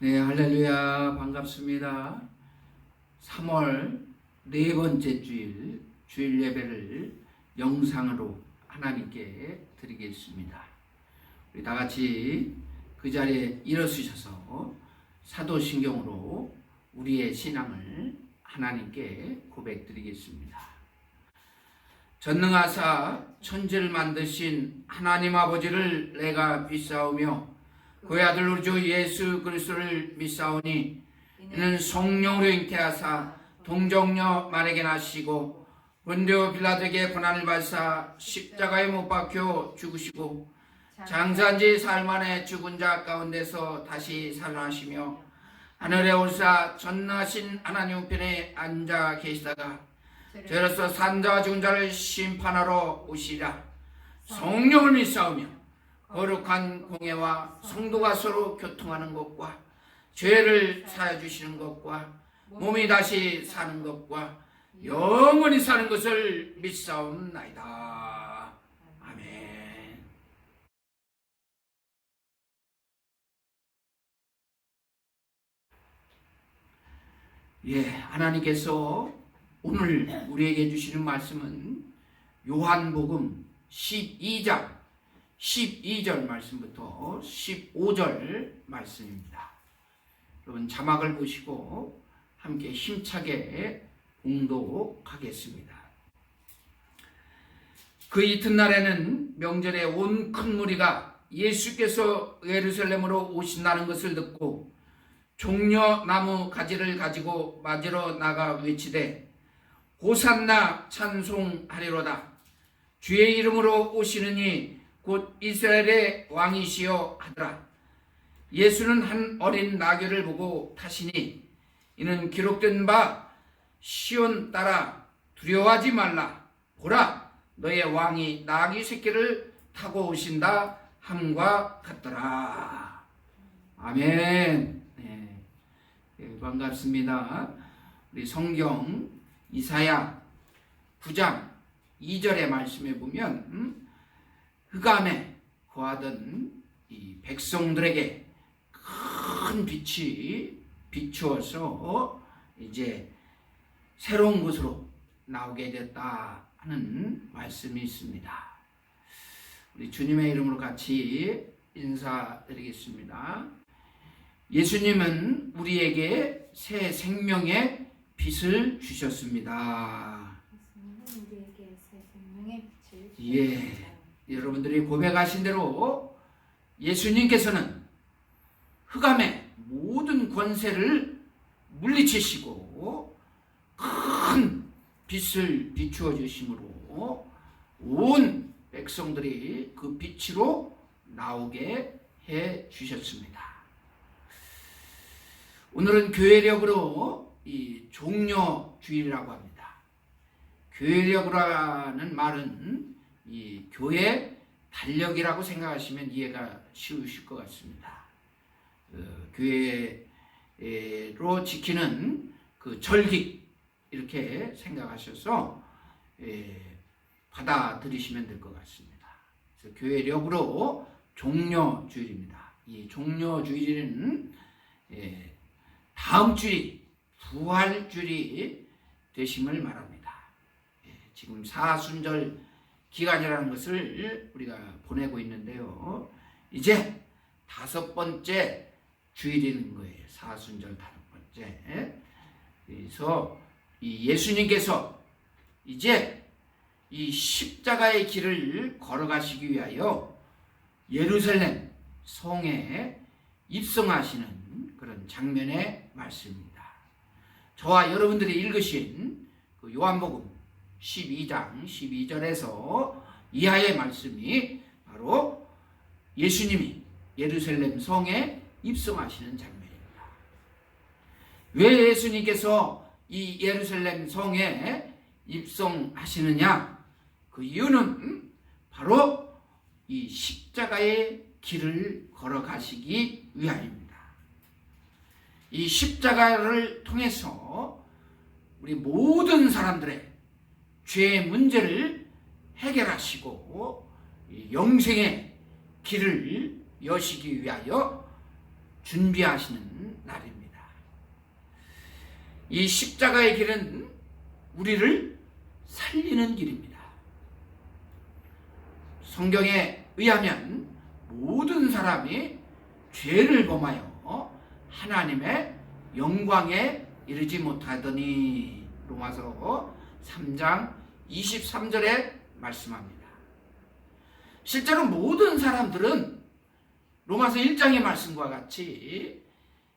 네, 할렐루야. 반갑습니다. 3월 네 번째 주일 예배를 영상으로 하나님께 드리겠습니다. 우리 다 같이 그 자리에 일어서셔서 사도신경으로 우리의 신앙을 하나님께 고백드리겠습니다. 전능하사 천지를 만드신 하나님 아버지를 내가 믿사오며 그의 아들 우리 주 예수 그리스도를 믿사오니 이는 성령으로 잉태하사 동정녀 마리아에게 나시고 본디오 빌라도에게 고난을 받사 십자가에 못 박혀 죽으시고 장사한 지 사흘 만에 죽은 자 가운데서 다시 살아나시며 하늘에 오르사 전능하신 하나님 우편에 앉아 계시다가 저로서 산 자와 죽은 자를 심판하러 오시리라. 성령을 믿사오며 거룩한 공예와 성도가 서로 교통하는 것과 죄를 사해 주시는 것과 몸이 다시 사는 것과 영원히 사는 것을 믿사옵나이다. 아멘. 하나님께서 오늘 우리에게 주시는 말씀은 요한복음 12장 12절 말씀부터 15절 말씀입니다. 여러분 자막을 보시고 함께 힘차게 봉독하겠습니다. 그 이튿날에는 명절에 온 큰 무리가 예수께서 예루살렘으로 오신다는 것을 듣고 종려나무 가지를 가지고 맞으러 나가 외치되 호산나 찬송하리로다. 주의 이름으로 오시느니 곧 이스라엘의 왕이시여 하더라. 예수는 한 어린 나귀를 보고 타시니 이는 기록된 바 시온 딸아 두려워하지 말라. 보라 너의 왕이 나귀 새끼를 타고 오신다 함과 같더라. 아멘. 네, 반갑습니다. 우리 성경 이사야 9장 2절의 말씀에 보면 흑암에 거하던 이 백성들에게 큰 빛이 비추어서 이제 새로운 곳으로 나오게 됐다 하는 말씀이 있습니다. 우리 주님의 이름으로 같이 인사드리겠습니다. 예수님은 우리에게 새 생명의 빛을 주셨습니다. 우리에게 새 생명의 빛을 주셨습니다. 여러분들이 고백하신 대로 예수님께서는 흑암의 모든 권세를 물리치시고 큰 빛을 비추어 주심으로 온 백성들이 그 빛으로 나오게 해 주셨습니다. 오늘은 교회력으로 이 종려주일이라고 합니다. 교회력이라는 말은 이 교회 달력이라고 생각하시면 이해가 쉬우실 것 같습니다. 교회로 지키는 그 절기 이렇게 생각하셔서 받아들이시면 될 것 같습니다. 그래서 교회력으로 종려주일입니다. 이 종려주일은 다음 주일이 부활주일이 되심을 말합니다. 지금 사순절 기간이라는 것을 우리가 보내고 있는데요. 이제 5번째 주일인 거예요. 사순절 5번째. 그래서 이 예수님께서 이제 이 십자가의 길을 걸어가시기 위하여 예루살렘 성에 입성하시는 그런 장면의 말씀입니다. 저와 여러분들이 읽으신 그 요한복음 12장 12절에서 이하의 말씀이 바로 예수님이 예루살렘 성에 입성하시는 장면입니다. 왜 예수님께서 이 예루살렘 성에 입성하시느냐? 그 이유는 바로 이 십자가의 길을 걸어가시기 위하여입니다. 이 십자가를 통해서 우리 모든 사람들의 죄의 문제를 해결하시고 영생의 길을 여시기 위하여 준비하시는 날입니다. 이 십자가의 길은 우리를 살리는 길입니다. 성경에 의하면 모든 사람이 죄를 범하여 하나님의 영광에 이르지 못하더니, 로마서 3장 23절에 말씀합니다. 실제로 모든 사람들은 로마서 1장의 말씀과 같이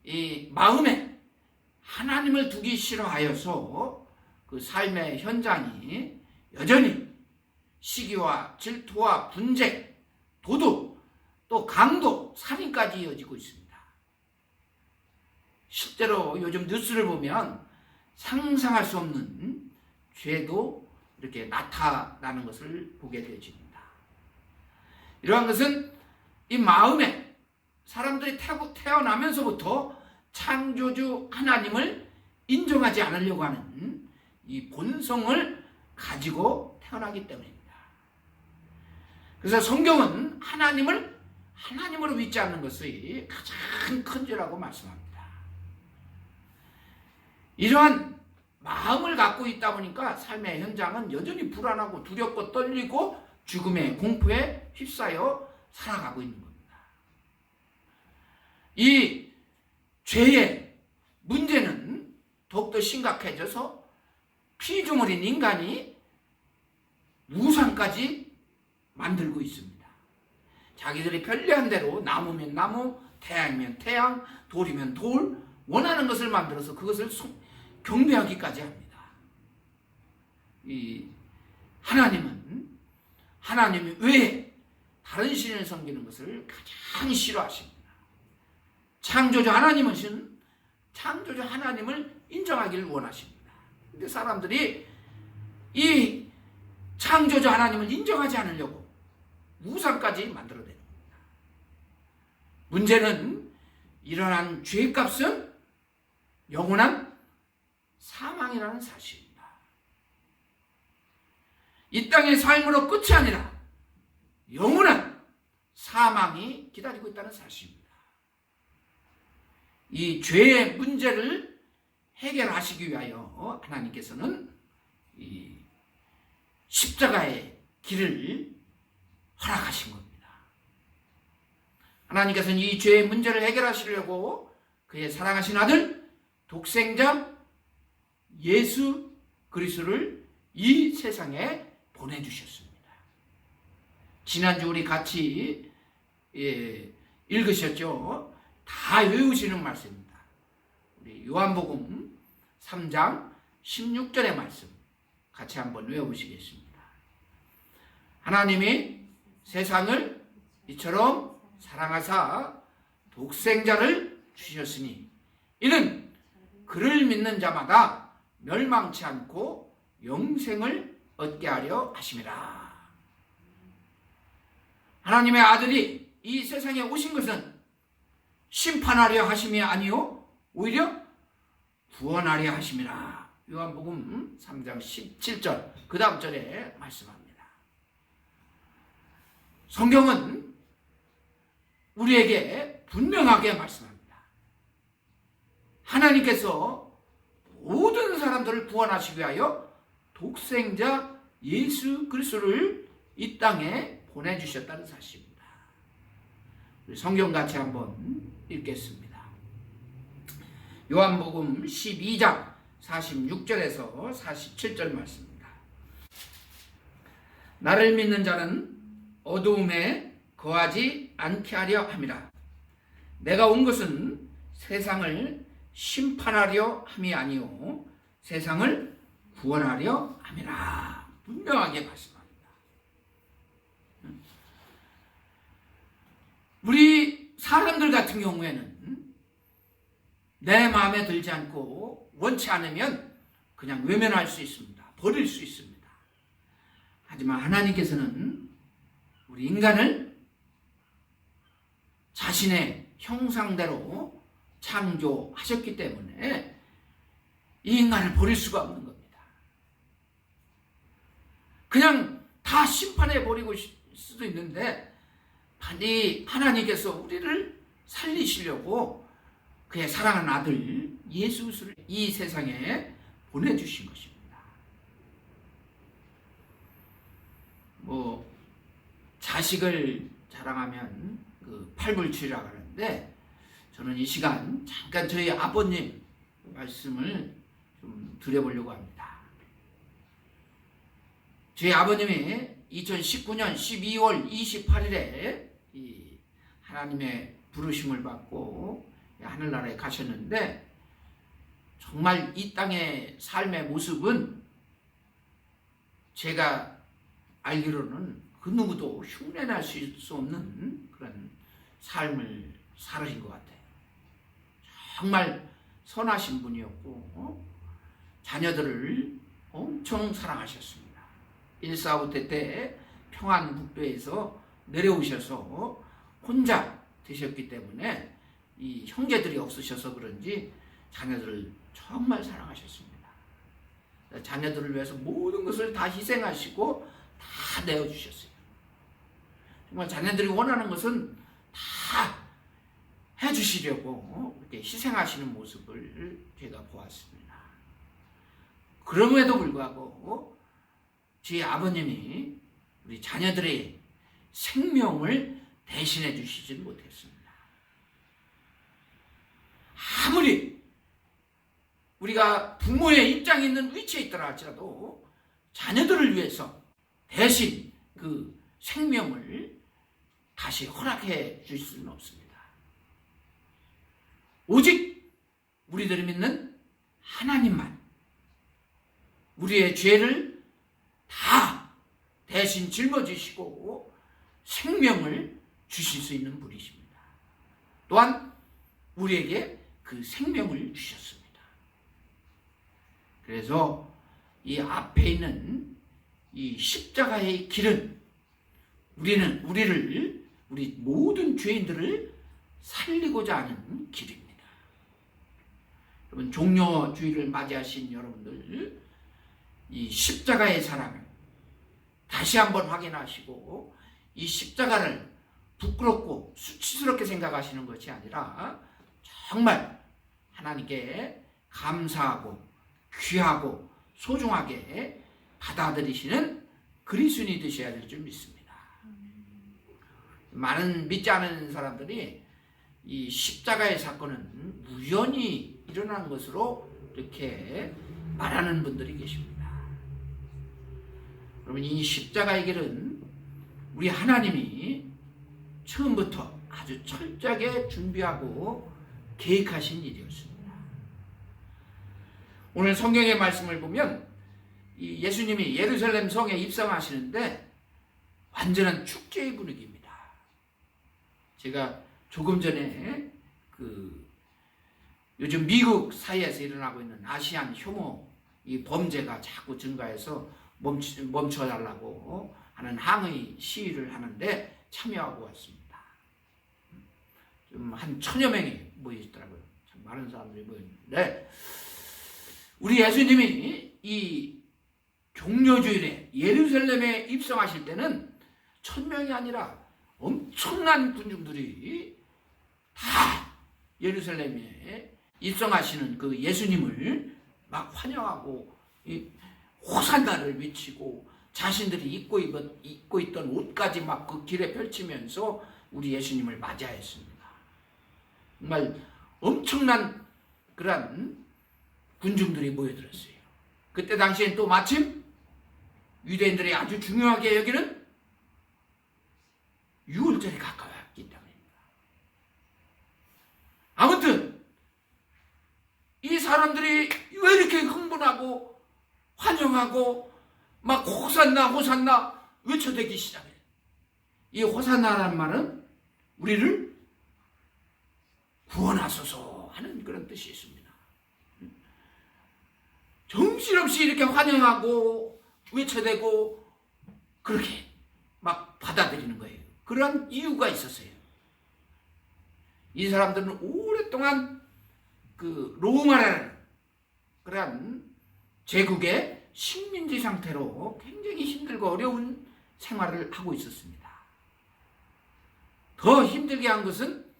이 마음에 하나님을 두기 싫어하여서 그 삶의 현장이 여전히 시기와 질투와 분쟁, 도둑, 또 강도, 살인까지 이어지고 있습니다. 실제로 요즘 뉴스를 보면 상상할 수 없는 죄도 이렇게 나타나는 것을 보게 되어집니다. 이러한 것은 이 마음에 사람들이 태어나면서부터 창조주 하나님을 인정하지 않으려고 하는 이 본성을 가지고 태어나기 때문입니다. 그래서 성경은 하나님을 하나님으로 믿지 않는 것이 가장 큰 죄라고 말씀합니다. 이러한 마음을 갖고 있다 보니까 삶의 현장은 여전히 불안하고 두렵고 떨리고 죽음의 공포에 휩싸여 살아가고 있는 겁니다. 이 죄의 문제는 더욱더 심각해져서 피조물인 인간이 우상까지 만들고 있습니다. 자기들이 편리한 대로 나무면 나무, 태양이면 태양, 돌이면 돌, 원하는 것을 만들어서 그것을 경배하기까지 합니다. 이 하나님은 하나님 외에 다른 신을 섬기는 것을 가장 싫어하십니다. 창조주 하나님은 창조주 하나님을 인정하기를 원하십니다. 근데 사람들이 이 창조주 하나님을 인정하지 않으려고 우상까지 만들어내는 겁니다. 문제는 일어난 죄값은 영원한 사망이라는 사실입니다. 이 땅의 삶으로 끝이 아니라 영원한 사망이 기다리고 있다는 사실입니다. 이 죄의 문제를 해결하시기 위하여 하나님께서는 이 십자가의 길을 허락하신 겁니다. 하나님께서는 이 죄의 문제를 해결하시려고 그의 사랑하신 아들 독생자 예수 그리스도를 이 세상에 보내주셨습니다. 지난주 우리 같이 읽으셨죠? 다 외우시는 말씀입니다. 우리 요한복음 3장 16절의 말씀 같이 한번 외워보시겠습니다. 하나님이 세상을 이처럼 사랑하사 독생자를 주셨으니 이는 그를 믿는 자마다 멸망치 않고 영생을 얻게 하려 하심이라. 하나님의 아들이 이 세상에 오신 것은 심판하려 하심이 아니요 오히려 구원하려 하심이라. 요한복음 3장 17절 그 다음 절에 말씀합니다. 성경은 우리에게 분명하게 말씀합니다. 하나님께서 모든 사람들을 구원하시기 위하여 독생자 예수 그리스도를 이 땅에 보내주셨다는 사실입니다. 우리 성경 같이 한번 읽겠습니다. 요한복음 12장 46절에서 47절 말씀입니다. 나를 믿는 자는 어두움에 거하지 않게 하려 함이라. 내가 온 것은 세상을 심판하려 함이 아니요 세상을 구원하려 함이라. 분명하게 말씀합니다. 우리 사람들 같은 경우에는 내 마음에 들지 않고 원치 않으면 그냥 외면할 수 있습니다. 버릴 수 있습니다. 하지만 하나님께서는 우리 인간을 자신의 형상대로 창조하셨기 때문에 이 인간을 버릴 수가 없는 겁니다. 그냥 다 심판해 버리고 수도 있는데 반드시 하나님께서 우리를 살리시려고 그의 사랑하는 아들 예수 그리스도를 이 세상에 보내주신 것입니다. 뭐 자식을 자랑하면 그 팔불출이라고 하는데, 저는 이 시간 잠깐 저희 아버님 말씀을 좀 드려보려고 합니다. 저희 아버님이 2019년 12월 28일에 이 하나님의 부르심을 받고 하늘나라에 가셨는데, 정말 이 땅의 삶의 모습은 제가 알기로는 그 누구도 흉내낼 수 없는 그런 삶을 살으신 것 같아요. 정말 선하신 분이었고 자녀들을 엄청 사랑하셨습니다. 145태 때 평안북도에서 내려오셔서 혼자 되셨기 때문에 이 형제들이 없으셔서 그런지 자녀들을 정말 사랑하셨습니다. 자녀들을 위해서 모든 것을 다 희생하시고 다 내어주셨어요. 정말 자녀들이 원하는 것은 다 해주시려고 이렇게 희생하시는 모습을 제가 보았습니다. 그럼에도 불구하고 제 아버님이 우리 자녀들의 생명을 대신해 주시지는 못했습니다. 아무리 우리가 부모의 입장에 있는 위치에 있더라 할지라도 자녀들을 위해서 대신 그 생명을 다시 허락해 주실 수는 없습니다. 오직 우리들이 믿는 하나님만 우리의 죄를 다 대신 짊어지시고 생명을 주실 수 있는 분이십니다. 또한 우리에게 그 생명을 주셨습니다. 그래서 이 앞에 있는 이 십자가의 길은 우리 모든 죄인들을 살리고자 하는 길입니다. 여러분, 종료주의를 맞이하신 여러분들, 이 십자가의 사랑을 다시 한번 확인하시고 이 십자가를 부끄럽고 수치스럽게 생각하시는 것이 아니라 정말 하나님께 감사하고 귀하고 소중하게 받아들이시는 그리스도인이 되셔야 될 줄 믿습니다. 많은 믿지 않은 사람들이 이 십자가의 사건은 우연히 일어난 것으로 이렇게 말하는 분들이 계십니다. 여러분, 이 십자가의 길은 우리 하나님이 처음부터 아주 철저하게 준비하고 계획하신 일이었습니다. 오늘 성경의 말씀을 보면 이 예수님이 예루살렘 성에 입성하시는데 완전한 축제의 분위기입니다. 제가 조금 전에 요즘 미국 사이에서 일어나고 있는 아시안 혐오 이 범죄가 자꾸 증가해서 멈춰달라고 하는 항의 시위를 하는데 참여하고 왔습니다. 좀 한 1000여 명이 모이시더라고요. 참 많은 사람들이 모였는데, 우리 예수님이 이 종료주일에 예루살렘에 입성하실 때는 1000명이 아니라 엄청난 군중들이 다 예루살렘에 입성하시는 그 예수님을 막 환영하고 호산나를 외치고 자신들이 입고 있던 옷까지 막 그 길에 펼치면서 우리 예수님을 맞이하였습니다. 정말 엄청난 그런 군중들이 모여들었어요. 그때 당시엔 또 마침 유대인들이 아주 중요하게 여기는 유월절에 가까웠기 때문입니다. 아무튼 이 사람들이 왜 이렇게 흥분하고 환영하고 막 호산나 호산나 외쳐대기 시작해요. 이 호산나라는 말은 우리를 구원하소서 하는 그런 뜻이 있습니다. 정신없이 이렇게 환영하고 외쳐대고 그렇게 막 받아들이는 거예요. 그런 이유가 있었어요. 이 사람들은 오랫동안 그 로마라는 그런 제국의 식민지 상태로 굉장히 힘들고 어려운 생활을 하고 있었습니다. 더 힘들게 한 것은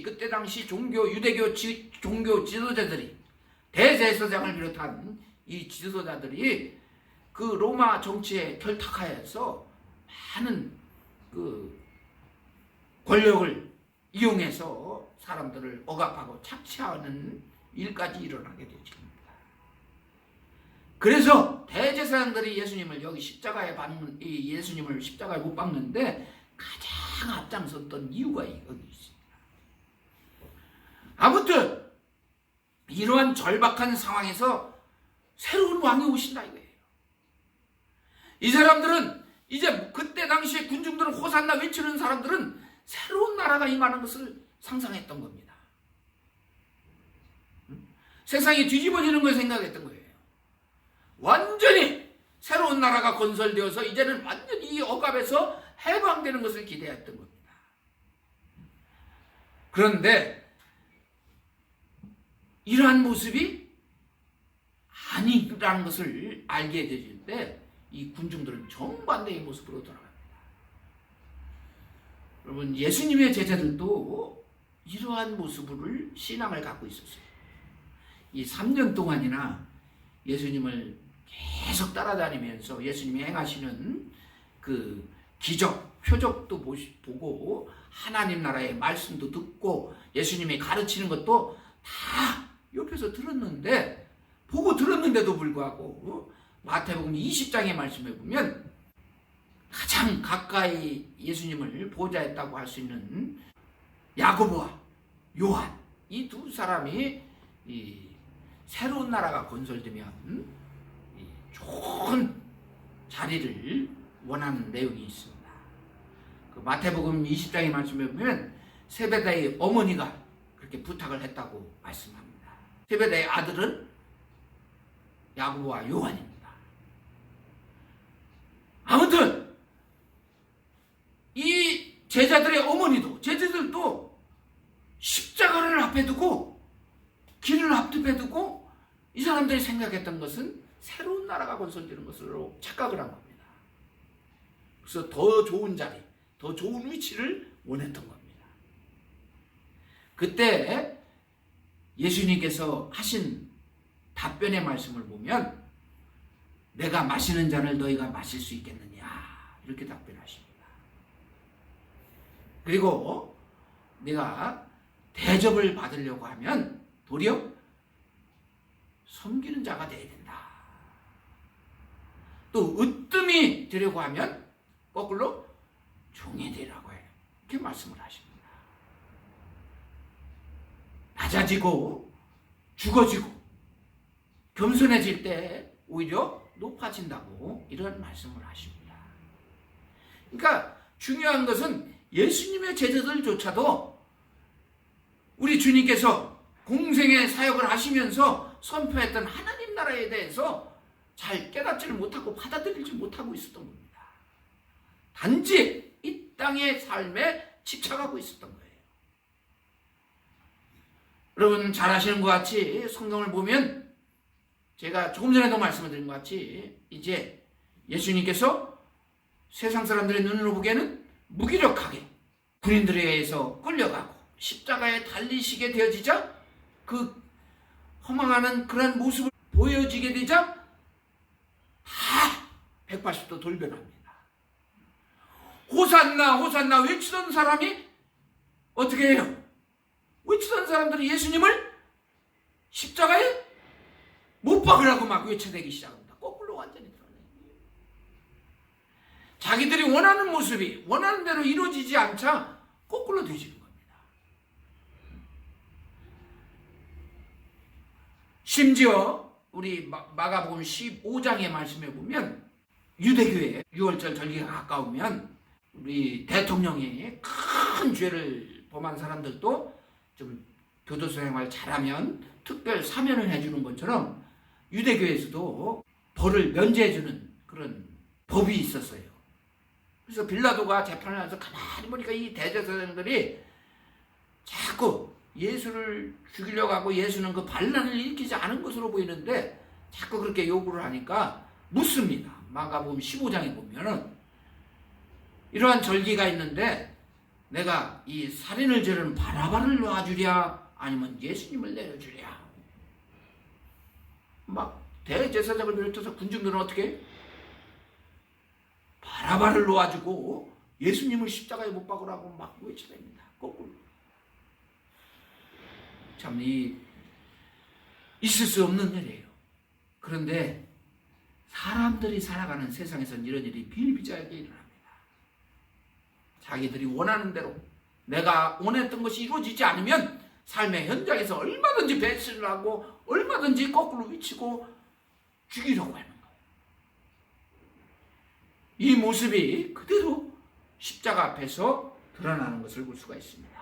그때 당시 유대교 종교 지도자들이, 대제사장을 비롯한 이 지도자들이 그 로마 정치에 결탁하여서 많은 그 권력을 이용해서 사람들을 억압하고 착취하는 일까지 일어나게 되죠. 그래서 대제사장들이 예수님을 여기 예수님을 십자가에 못 박는데 가장 앞장섰던 이유가 여기 있습니다. 아무튼 이러한 절박한 상황에서 새로운 왕이 오신다 이거예요. 이 사람들은 이제 그때 당시에 군중들은 호산나 외치는 사람들은 새로운 나라가 임하는 것을 상상했던 겁니다. 세상이 뒤집어지는 걸 생각했던 거예요. 완전히 새로운 나라가 건설되어서 이제는 완전히 이 억압에서 해방되는 것을 기대했던 겁니다. 그런데 이러한 모습이 아니라는 것을 알게 되실 때 이 군중들은 정반대의 모습으로 돌아갑니다. 여러분, 예수님의 제자들도 이러한 모습을 신앙을 갖고 있었어요. 이 3년 동안이나 예수님을 계속 따라다니면서 예수님이 행하시는 그 기적, 표적도 보고 하나님 나라의 말씀도 듣고 예수님이 가르치는 것도 다 옆에서 보고 들었는데도 불구하고 마태복음 20장의 말씀에 보면 가장 가까이 예수님을 보좌했다고 할 수 있는 야고보와 요한, 이 두 사람이 이 새로운 나라가 건설되면 좋은 자리를 원하는 내용이 있습니다. 그 마태복음 20장의 말씀에 보면 세베다의 어머니가 그렇게 부탁을 했다고 말씀합니다. 세베다의 아들은 야고보와 요한입니다. 아무튼 이 제자들도 십자가를 앞에 두고 길을 앞에 두고 이 사람들이 생각했던 것은 새로운 나라가 건설되는 것으로 착각을 한 겁니다. 그래서 더 좋은 자리, 더 좋은 위치를 원했던 겁니다. 그때 예수님께서 하신 답변의 말씀을 보면 내가 마시는 잔을 너희가 마실 수 있겠느냐 이렇게 답변하십니다. 그리고 내가 대접을 받으려고 하면 도리어 섬기는 자가 되어야 된다. 또 으뜸이 되려고 하면 거꾸로 종이 되라고 해요. 이렇게 말씀을 하십니다. 낮아지고 죽어지고 겸손해질 때 오히려 높아진다고 이런 말씀을 하십니다. 그러니까 중요한 것은 예수님의 제자들조차도 우리 주님께서 공생의 사역을 하시면서 선포했던 하나님 나라에 대해서 잘 깨닫지를 못하고 받아들이지 못하고 있었던 겁니다. 단지 이 땅의 삶에 집착하고 있었던 거예요. 여러분 잘 아시는 것 같이 성경을 보면 제가 조금 전에도 말씀을 드린 것 같이 이제 예수님께서 세상 사람들의 눈으로 보기에는 무기력하게 군인들에 의해서 끌려가고 십자가에 달리시게 되어지자 그 허망하는 그런 모습을 보여지게 되자 다 180도 돌변합니다. 호산나 호산나 외치던 사람이 어떻게 해요? 외치던 사람들이 예수님을 십자가에 못 박으라고 막 외쳐대기 시작합니다. 거꾸로 완전히 드러내요. 자기들이 원하는 모습이 원하는 대로 이루어지지 않자 거꾸로 되지는 겁니다. 심지어 우리 마가복음 15장의 말씀에 보면 유대교회 6월절 절기가 가까우면 우리 대통령이 큰 죄를 범한 사람들도 좀 교도소 생활 잘하면 특별 사면을 해주는 것처럼 유대교에서도 벌을 면제해주는 그런 법이 있었어요. 그래서 빌라도가 재판을 하면서 가만히 보니까 이 대제사장들이 자꾸 예수를 죽이려고 하고 예수는 그 반란을 일으키지 않은 것으로 보이는데 자꾸 그렇게 요구를 하니까 묻습니다. 마가복음 15장에 보면은 이러한 절기가 있는데 내가 이 살인을 저지른 바라바를 놔주랴 아니면 예수님을 내려주랴. 막 대제사장을 비롯해서 군중들은 어떻게 바라바를 놓아주고 예수님을 십자가에 못 박으라고 막 외쳐냅니다. 거꾸로. 참 있을 수 없는 일이에요. 그런데 사람들이 살아가는 세상에서는 이런 일이 비일비재하게 일어납니다. 자기들이 원하는 대로 내가 원했던 것이 이루어지지 않으면 삶의 현장에서 얼마든지 배신을 하고 얼마든지 거꾸로 위치고 죽이려고 하는 거예요. 이 모습이 그대로 십자가 앞에서 드러나는 것을 볼 수가 있습니다.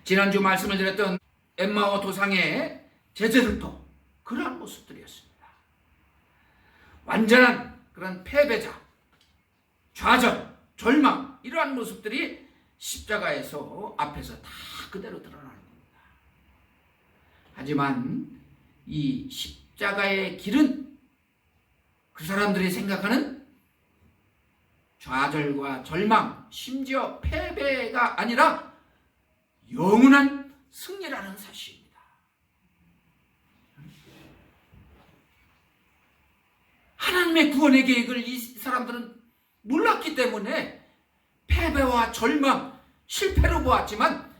지난주 말씀을 드렸던 엠마오 도상의 제자들도 그러한 모습들이었습니다. 완전한 그런 패배자, 좌절, 절망 이러한 모습들이 십자가에서 앞에서 다 그대로 드러나는 겁니다. 하지만 이 십자가의 길은 그 사람들이 생각하는 좌절과 절망, 심지어 패배가 아니라 영원한 승리라는 사실입니다. 하나님의 구원의 계획을 이 사람들은 몰랐기 때문에 패배와 절망, 실패로 보았지만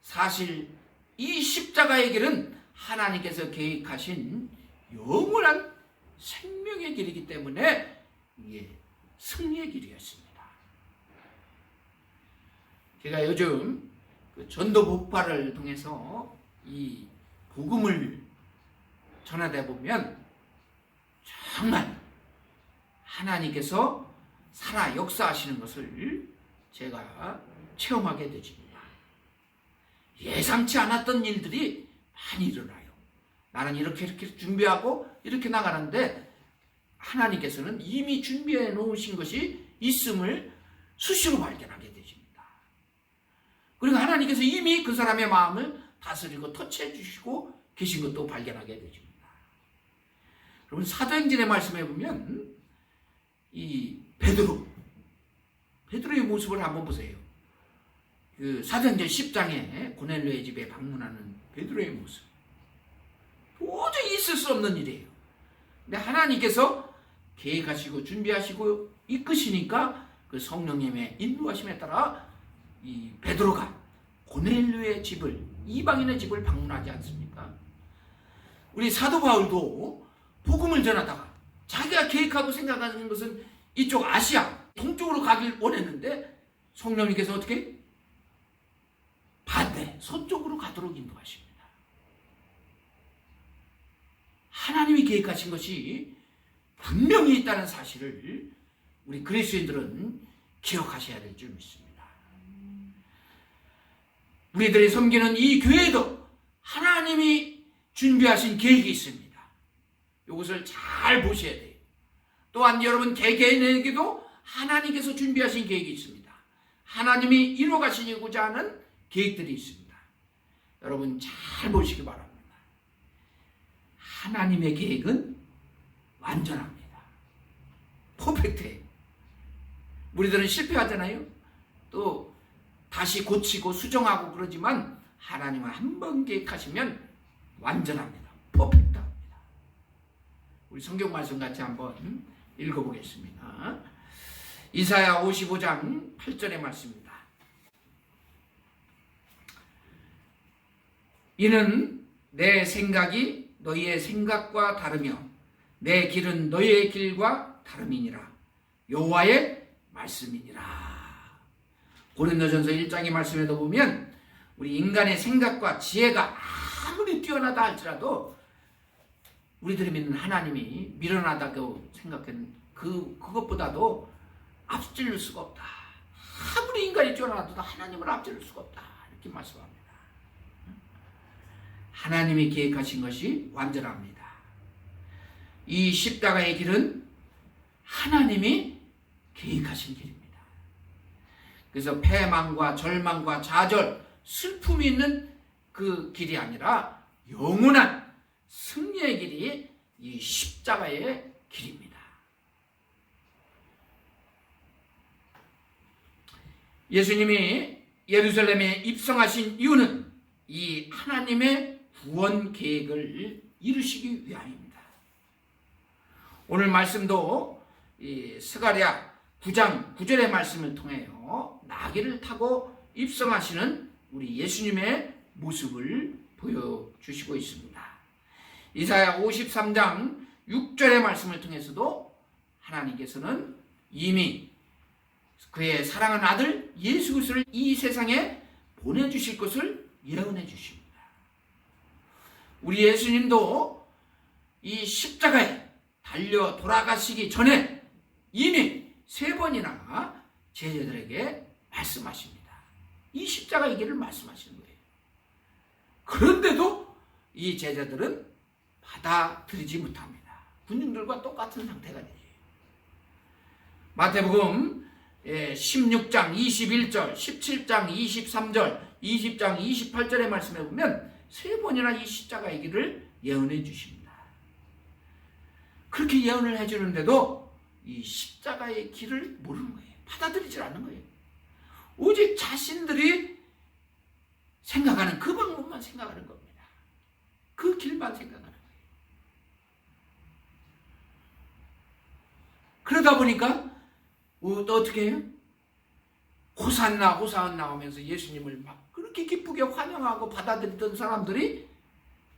사실 이 십자가의 길은 하나님께서 계획하신 영원한 생명의 길이기 때문에 이게 승리의 길이었습니다. 제가 요즘 그 전도 복파를 통해서 이 복음을 전하다 보면 정말 하나님께서 살아 역사하시는 것을 제가 체험하게 되집니다. 예상치 않았던 일들이 많이 일어나요. 나는 이렇게 준비하고 이렇게 나가는데 하나님께서는 이미 준비해 놓으신 것이 있음을 수시로 발견하게 되십니다. 그리고 하나님께서 이미 그 사람의 마음을 다스리고 터치해 주시고 계신 것도 발견하게 되십니다. 여러분 사도행전의 말씀에 보면 이 베드로의 모습을 한번 보세요. 그 사도행전 10장에 고넬료의 집에 방문하는 베드로의 모습. 도저히 있을 수 없는 일이에요. 근데 하나님께서 계획하시고 준비하시고 이끄시니까 그 성령님의 인도하심에 따라 이 베드로가 고넬료의 집을, 이방인의 집을 방문하지 않습니까? 우리 사도 바울도 복음을 전하다가 자기가 계획하고 생각하는 것은 이쪽 아시아 동쪽으로 가길 원했는데 성령님께서 어떻게 반대 서쪽으로 가도록 인도하십니다. 하나님이 계획하신 것이 분명히 있다는 사실을 우리 그리스도인들은 기억하셔야 될 줄 믿습니다. 우리들이 섬기는 이 교회도 하나님이 준비하신 계획이 있습니다. 이것을 잘 보셔야 돼요. 또한 여러분 개개인에게도 하나님께서 준비하신 계획이 있습니다. 하나님이 이루어가시고자 하는 계획들이 있습니다. 여러분 잘 보시기 바랍니다. 하나님의 계획은 완전합니다. 퍼펙트해요. 우리들은 실패하잖아요. 또 다시 고치고 수정하고 그러지만 하나님은 한 번 계획하시면 완전합니다. 퍼펙트합니다. 우리 성경 말씀 같이 한번 읽어보겠습니다. 이사야 55장 8절의 말씀입니다. 이는 내 생각이 너희의 생각과 다르며 내 길은 너희의 길과 다름이니라. 여호와의 말씀이니라. 고린도전서 1장의 말씀에도 보면 우리 인간의 생각과 지혜가 아무리 뛰어나다 할지라도 우리들이 믿는 하나님이 미련하다고 생각하는 그것보다도 앞질 수가 없다. 아무리 인간이 뛰어나도 하나님을 앞질 수가 없다. 이렇게 말씀합니다. 하나님이 계획하신 것이 완전합니다. 이 십자가의 길은 하나님이 계획하신 길입니다. 그래서 패망과 절망과 좌절, 슬픔이 있는 그 길이 아니라 영원한 승리의 길이 이 십자가의 길입니다. 예수님이 예루살렘에 입성하신 이유는 이 하나님의 구원 계획을 이루시기 위함입니다. 오늘 말씀도 이 스가랴 9장 9절의 말씀을 통해요, 나귀를 타고 입성하시는 우리 예수님의 모습을 보여주시고 있습니다. 이사야 53장 6절의 말씀을 통해서도 하나님께서는 이미 그의 사랑하는 아들 예수 그리스도를 이 세상에 보내주실 것을 예언해 주십니다. 우리 예수님도 이 십자가에 달려 돌아가시기 전에 이미 3번이나 제자들에게 말씀하십니다. 이 십자가의 길을 말씀하시는 거예요. 그런데도 이 제자들은 받아들이지 못합니다. 군중들과 똑같은 상태가 되죠. 마태복음 16장 21절, 17장 23절, 20장 28절의 말씀에 보면 3번이나 이 십자가의 길을 예언해 주십니다. 그렇게 예언을 해주는데도 이 십자가의 길을 모르는 거예요. 받아들이질 않는 거예요. 오직 자신들이 생각하는 그 방법만 생각하는 겁니다. 그 길만 생각하는 거예요. 그러다 보니까 또 어떻게 해요? 호산나 호산나 하면서 예수님을 막 그렇게 기쁘게 환영하고 받아들이던 사람들이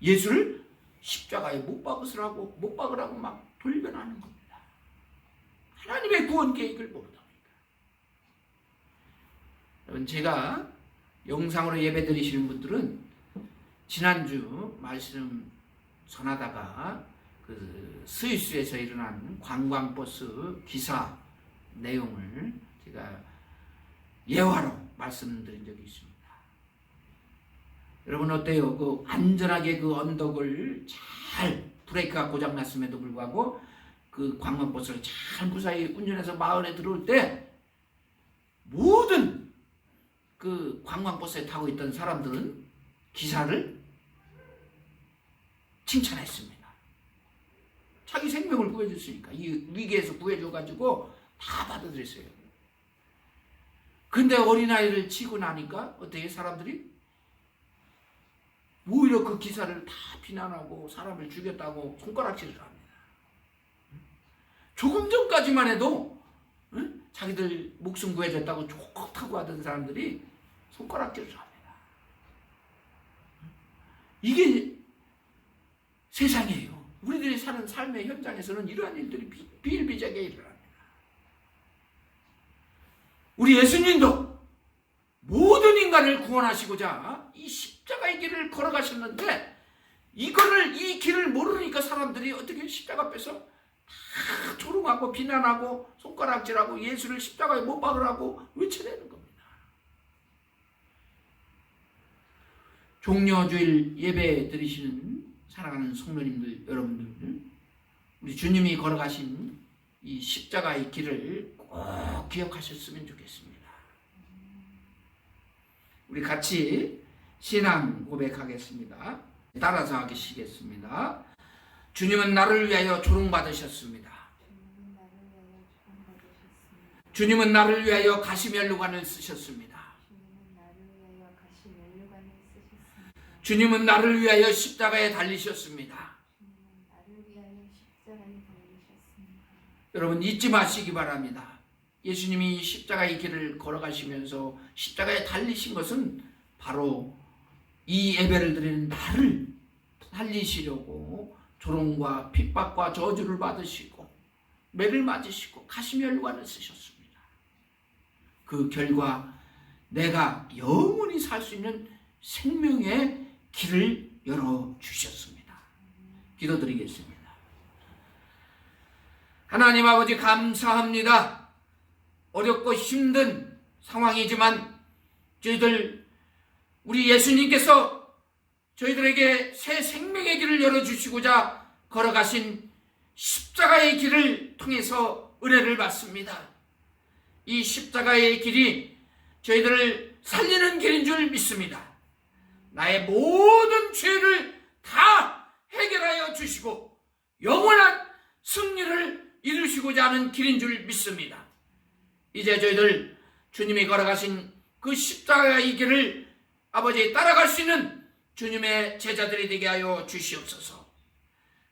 예수를 십자가에 못 박으라고 막 돌변하는 겁니다. 하나님의 구원 계획을 모르다 보니까. 여러분, 제가 영상으로 예배 드리시는 분들은 지난주 말씀 전하다가 그 스위스에서 일어난 관광버스 기사 내용을 제가 예화로 말씀드린 적이 있습니다. 여러분 어때요? 그 안전하게 그 언덕을 잘 브레이크가 고장났음에도 불구하고 그 관광버스를 잘 무사히 운전해서 마을에 들어올 때 모든 그 관광버스에 타고 있던 사람들은 기사를 칭찬했습니다. 자기 생명을 구해줬으니까, 이 위기에서 구해줘가지고 다 받아들였어요. 근데 어린아이를 치고 나니까 어떻게 사람들이 오히려 그 기사를 다 비난하고 사람을 죽였다고 손가락질을 합니다. 조금 전까지만 해도 자기들 목숨 구해줬다고 좋다고 하던 사람들이 손가락질을 합니다. 이게 세상이에요. 우리들이 사는 삶의 현장에서는 이러한 일들이 비일비재하게 일어납니다. 우리 예수님도 모든 인간을 구원하시고자 이 십자가의 길을 걸어가셨는데 이 길을 모르니까 사람들이 어떻게 십자가 앞에서 다 조롱하고 비난하고 손가락질하고 예수를 십자가에 못 박으라고 외쳐대는 겁니다. 종려주일 예배 드리시는 사랑하는 성도님들 여러분들, 우리 주님이 걸어가신 이 십자가의 길을 꼭 기억하셨으면 좋겠습니다. 우리 같이 신앙 고백하겠습니다. 따라서 하시겠습니다. 주님은 나를 위하여 조롱받으셨습니다. 주님은 나를 위하여 가시면류관을 쓰셨습니다. 주님은 나를 위하여 십자가에 달리셨습니다. 여러분 잊지 마시기 바랍니다. 예수님이 십자가의 길을 걸어가시면서 십자가에 달리신 것은 바로 이 예배를 드리는 나를 살리시려고 조롱과 핍박과 저주를 받으시고 매를 맞으시고 가시면류관을 쓰셨습니다. 그 결과 내가 영원히 살 수 있는 생명의 길을 열어주셨습니다. 기도드리겠습니다. 하나님 아버지 감사합니다. 어렵고 힘든 상황이지만 저희들 우리 예수님께서 저희들에게 새 생명의 길을 열어주시고자 걸어가신 십자가의 길을 통해서 은혜를 받습니다. 이 십자가의 길이 저희들을 살리는 길인 줄 믿습니다. 나의 모든 죄를 다 해결하여 주시고 영원한 승리를 이루시고자 하는 길인 줄 믿습니다. 이제 저희들 주님이 걸어가신 그 십자가의 길을 아버지 따라갈 수 있는 주님의 제자들이 되게 하여 주시옵소서.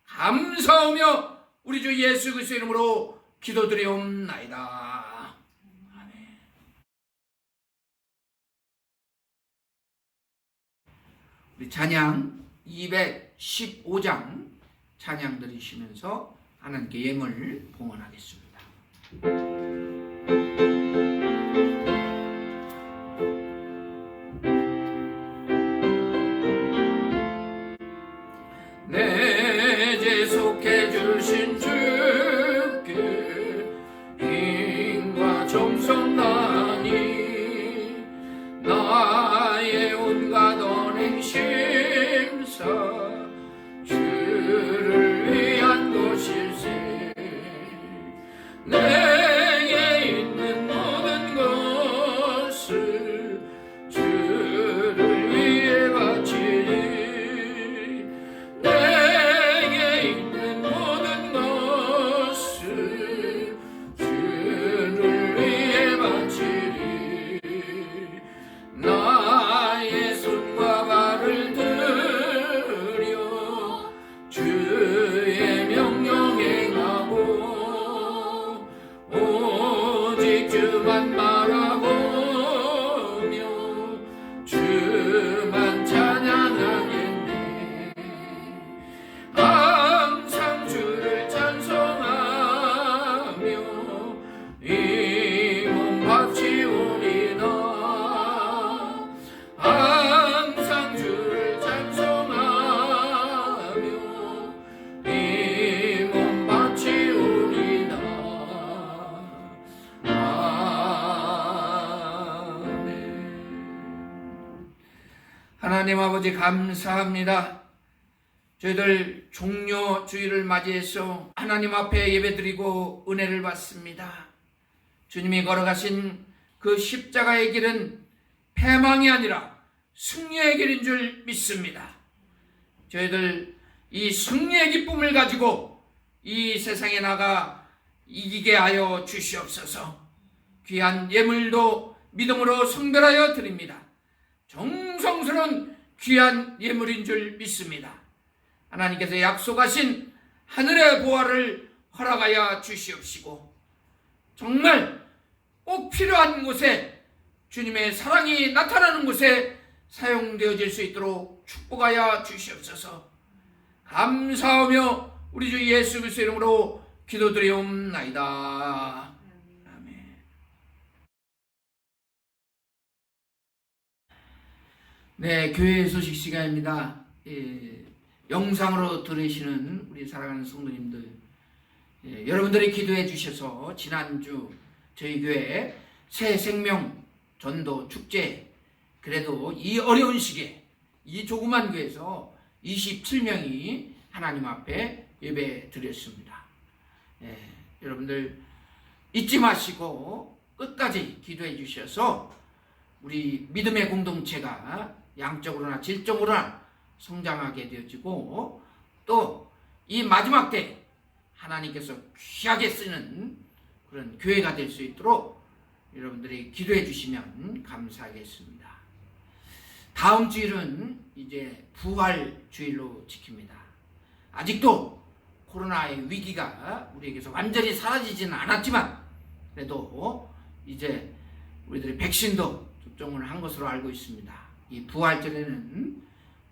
감사하며 우리 주 예수 그리스도의 이름으로 기도드리옵나이다. 아멘. 우리 찬양 215장 찬양 드리시면서 하나님께 예물 봉헌하겠습니다. 내 죄 속해 주신 주께 힘과 정성 다하니 나의 온갖 언행 심사 주를 위한 것일세. 내게 있는 모든 것을 주를 위해 바치리. 내게 있는 모든 것을 주를 위해 바치리. 나의 손과 발을 들여 주의 명령 행하고 오직 주만 바라보며 주만 찬양하겠네. 항상 주를 찬송하며 이 몸 바치오리다. 항상 주를 찬송하며 이 몸 바치오리다. 아멘. 하나님 아버지 감사합니다. 저희들 종료 주일을 맞이해서 하나님 앞에 예배드리고 은혜를 받습니다. 주님이 걸어가신 그 십자가의 길은 패망이 아니라 승리의 길인 줄 믿습니다. 저희들 이 승리의 기쁨을 가지고 이 세상에 나가 이기게 하여 주시옵소서. 귀한 예물도 믿음으로 성별하여 드립니다. 정성스러운 귀한 예물인 줄 믿습니다. 하나님께서 약속하신 하늘의 보화를 허락하여 주시옵시고 정말 꼭 필요한 곳에 주님의 사랑이 나타나는 곳에 사용되어질 수 있도록 축복하여 주시옵소서. 감사하며 우리 주 예수 그리스도의 이름으로 기도드리옵나이다. 아멘. 네, 교회 소식 시간입니다. 영상으로 들으시는 우리 사랑하는 성도님들, 여러분들이 기도해 주셔서 지난주 저희 교회 새 생명 전도 축제, 그래도 이 어려운 시기에 이 조그만 교회에서 27명이 하나님 앞에 예배 드렸습니다. 여러분들 잊지 마시고 끝까지 기도해 주셔서 우리 믿음의 공동체가 양적으로나 질적으로나 성장하게 되어지고 또 이 마지막 때 하나님께서 귀하게 쓰는 그런 교회가 될 수 있도록 여러분들이 기도해 주시면 감사하겠습니다. 다음 주일은 이제 부활 주일로 지킵니다. 아직도 코로나의 위기가 우리에게서 완전히 사라지지는 않았지만 그래도 이제 우리들이 백신도 접종을 한 것으로 알고 있습니다. 이 부활절에는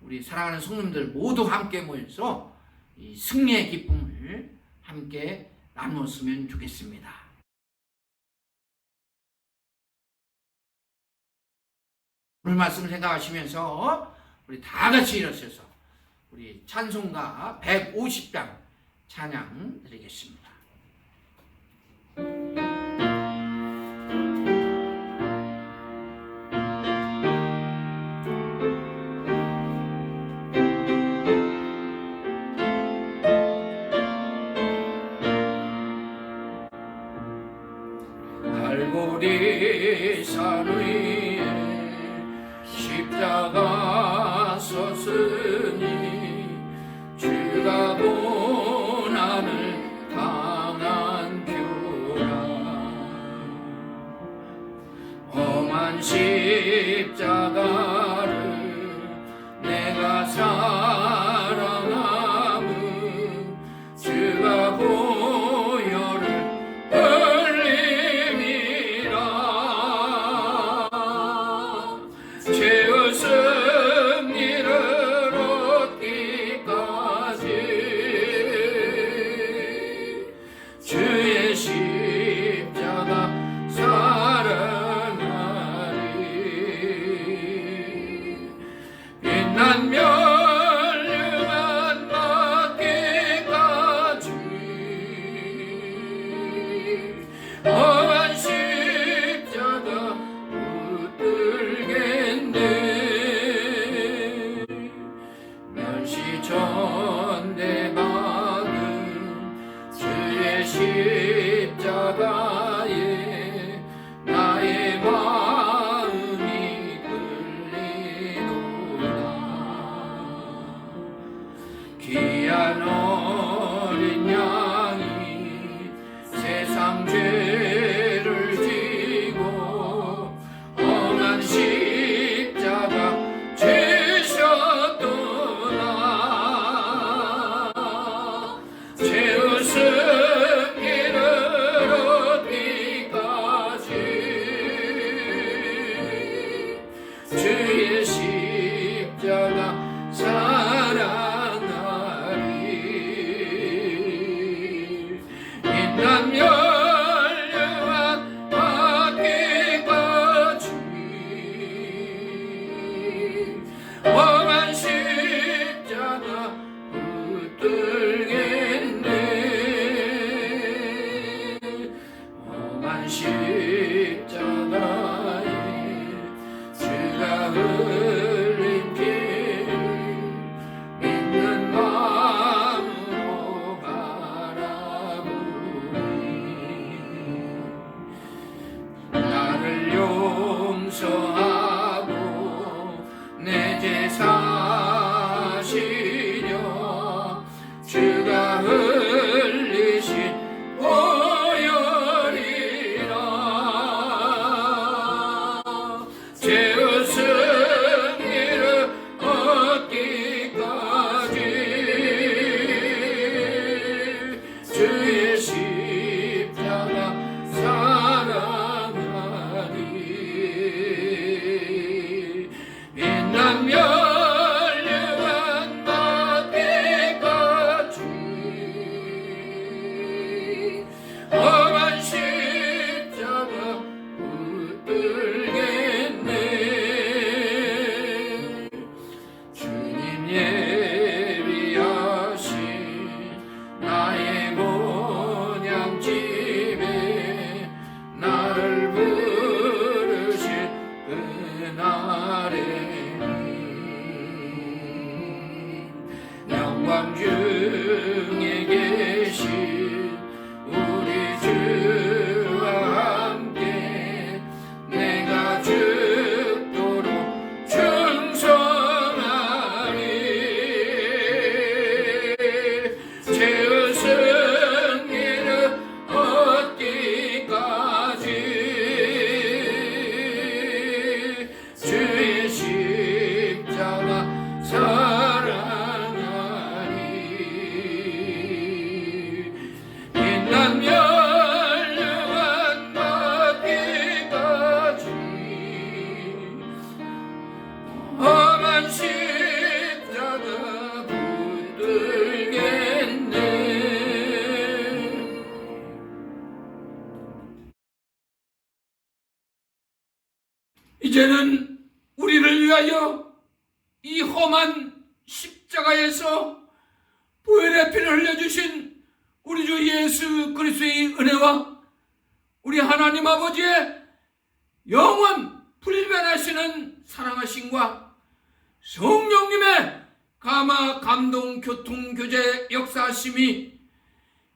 우리 사랑하는 성도님들 모두 함께 모여서 이 승리의 기쁨을 함께 나누었으면 좋겠습니다. 오늘 말씀을 생각하시면서 우리 다 같이 일어서서 우리 찬송가 150장 찬양 드리겠습니다. 갈보리 산 위에 십자가 섰으니 주가 고난을 다 귀한 어린 양이 세상 죄를 지고 험한 십자가 지셨도다. 죄의 승리를 얻기까지 주의 십자가 사랑하리. 빛난 멸류관 받기까지 험한 십자가 붙들겠네. 험한 십자가에 주가 흘린 피 믿는 마음으로 바라보니 나를 용서하고 내 죄 사시려 주가 흘리신 보혈이라. 죄의 승리를 얻기까지 주의 십자가 사랑하리. 빛난 멸류관 받기까지 험한 십자가 붙들겠네. 주님 예비하신 나의 본향집에 나를 부르신 그날에는 영광 중에 계신 우리 주와 함께 내가 죽도록 충성하리. 죄의 승리를 얻기까지 주의 십자가 사랑하리. 빛난 멸류관 받기까지 험한 십자가 붙들겠네. 이제는 우리를 위하여 이 험한 십자가에서 보혈의 피를 흘려주신 우리 주 예수 그리스도의 은혜와 우리 하나님 아버지의 영원 불변하시는 사랑하심과 성령님의 감화 감동 교통 교제 역사하심이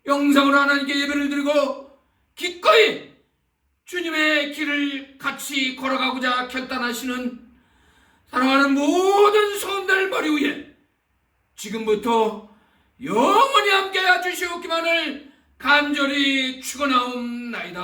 영상으로 하나님께 예배를 드리고 기꺼이 주님의 길을 같이 걸어가고자 결단하시는 사랑하는 모든 성도들 머리 위에 지금부터 영원히 함께해 주시옵기만을 간절히 축원하옵나이다.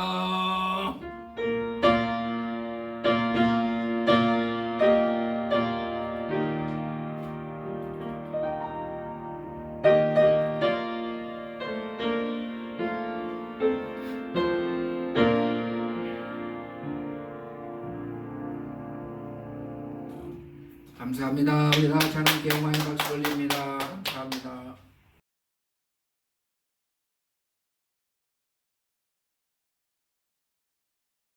감사합니다. 우리 다 하나님께 영광의 박수 올립니다. 감사합니다.